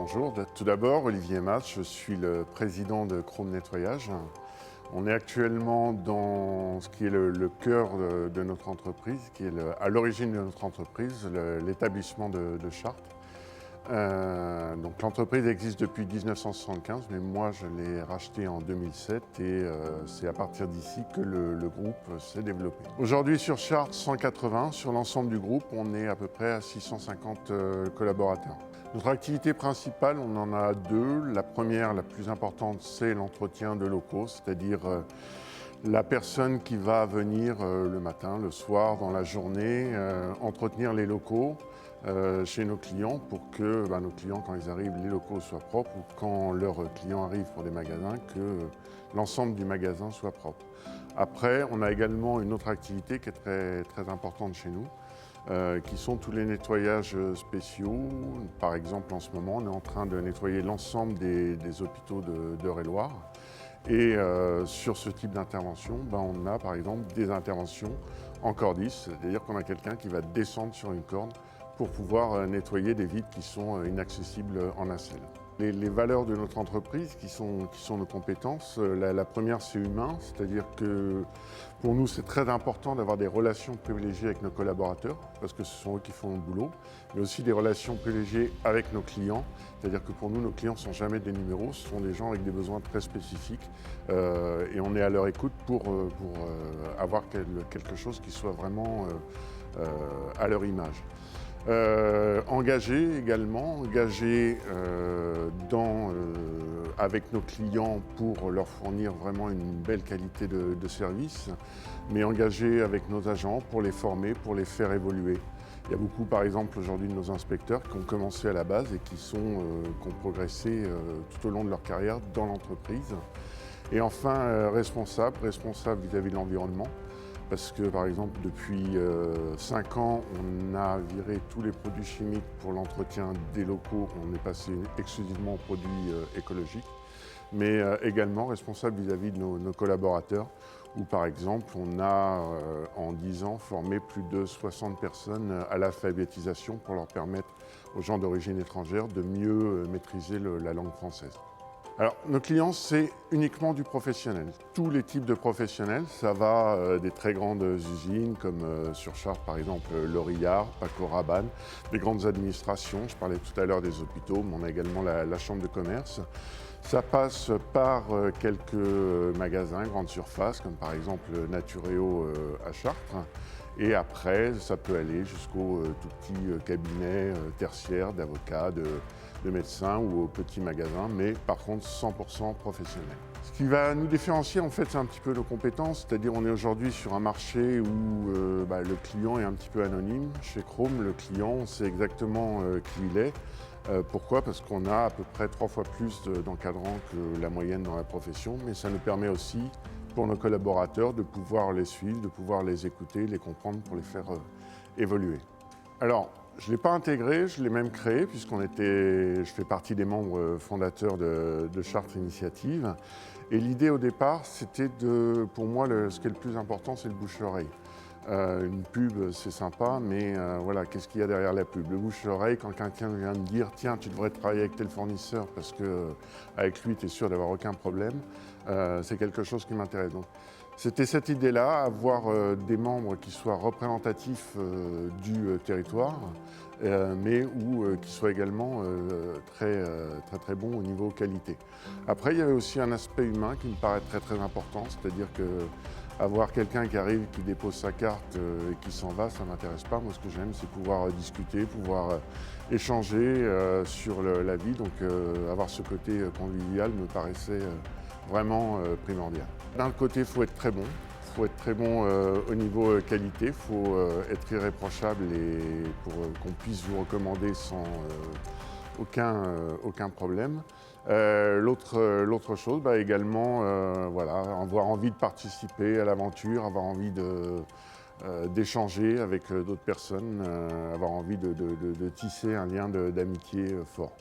Bonjour, tout d'abord Olivier Mas, je suis le président de Chrome Nettoyage. On est actuellement dans ce qui est le cœur de notre entreprise, qui est à l'origine de notre entreprise, l'établissement de Chartres. Donc l'entreprise existe depuis 1975, mais moi je l'ai racheté en 2007 et c'est à partir d'ici que le groupe s'est développé. Aujourd'hui sur Chartres, 180, sur l'ensemble du groupe, on est à peu près à 650 collaborateurs. Notre activité principale, on en a deux. La première, la plus importante, c'est l'entretien de locaux, c'est-à-dire la personne qui va venir le matin, le soir, dans la journée, entretenir les locaux chez nos clients pour que nos clients, quand ils arrivent, les locaux soient propres ou quand leurs clients arrivent pour des magasins, que l'ensemble du magasin soit propre. Après, on a également une autre activité qui est très importante chez nous, qui sont tous les nettoyages spéciaux. Par exemple, en ce moment, on est en train de nettoyer l'ensemble des hôpitaux d'Eure-et-Loir. Et sur ce type d'intervention, on a par exemple des interventions en cordis, c'est-à-dire qu'on a quelqu'un qui va descendre sur une corde pour pouvoir nettoyer des vides qui sont inaccessibles en nacelle. Les valeurs de notre entreprise, qui sont nos compétences, la première c'est humain, c'est-à-dire que pour nous c'est très important d'avoir des relations privilégiées avec nos collaborateurs, parce que ce sont eux qui font le boulot, mais aussi des relations privilégiées avec nos clients, c'est-à-dire que pour nous nos clients ne sont jamais des numéros, ce sont des gens avec des besoins très spécifiques et on est à leur écoute pour avoir quelque chose qui soit vraiment à leur image. Engagés également, avec nos clients pour leur fournir vraiment une belle qualité de service, mais engagés avec nos agents pour les former, pour les faire évoluer. Il y a beaucoup, par exemple, aujourd'hui de nos inspecteurs qui ont commencé à la base et qui ont progressé tout au long de leur carrière dans l'entreprise. Et enfin, responsable vis-à-vis de l'environnement. Parce que, par exemple, depuis 5 ans, on a viré tous les produits chimiques pour l'entretien des locaux. On est passé exclusivement aux produits écologiques, mais également responsable vis-à-vis de nos collaborateurs, où, par exemple, on a, en 10 ans, formé plus de 60 personnes à l'alphabétisation pour leur permettre aux gens d'origine étrangère de mieux maîtriser la langue française. Alors, nos clients, c'est uniquement du professionnel. Tous les types de professionnels, ça va des très grandes usines comme sur Chartres, par exemple, L'Oréal, Paco Rabanne, des grandes administrations. Je parlais tout à l'heure des hôpitaux, mais on a également la chambre de commerce. Ça passe par quelques magasins, grandes surfaces, comme par exemple Naturéo à Chartres. Et après, ça peut aller jusqu'aux tout petits cabinets tertiaires d'avocats, de médecins ou aux petits magasins, mais par contre 100% professionnels. Ce qui va nous différencier, en fait, c'est un petit peu nos compétences, c'est-à-dire on est aujourd'hui sur un marché où le client est un petit peu anonyme. Chez Chrome, le client, on sait exactement qui il est. Pourquoi? Parce qu'on a à peu près 3 fois plus d'encadrants que la moyenne dans la profession, mais ça nous permet aussi, pour nos collaborateurs, de pouvoir les suivre, de pouvoir les écouter, les comprendre pour les faire évoluer. Alors, je ne l'ai pas intégré, je l'ai même créé, je fais partie des membres fondateurs de Chartres Initiative. Et l'idée au départ, c'était pour moi, ce qui est le plus important, c'est le bouche-oreille. Une pub, c'est sympa, mais voilà, qu'est-ce qu'il y a derrière la pub? Le bouche-oreille, quand quelqu'un vient me dire « Tiens, tu devrais travailler avec tel fournisseur parce qu'avec lui, tu es sûr d'avoir aucun problème », c'est quelque chose qui m'intéresse. Donc, c'était cette idée-là, avoir des membres qui soient représentatifs du territoire, mais qui soient également très bons au niveau qualité. Après, il y avait aussi un aspect humain qui me paraît très important, c'est-à-dire que avoir quelqu'un qui arrive, qui dépose sa carte et qui s'en va, ça ne m'intéresse pas. Moi, ce que j'aime, c'est pouvoir discuter, pouvoir échanger sur la vie. Donc, avoir ce côté convivial me paraissait vraiment primordial. D'un côté, il faut être très bon. Il faut être très bon au niveau qualité. Il faut être irréprochable pour qu'on puisse vous recommander sans aucun problème. L'autre chose, également, avoir envie de participer à l'aventure, avoir envie d'échanger avec d'autres personnes, avoir envie de tisser un lien d'amitié fort.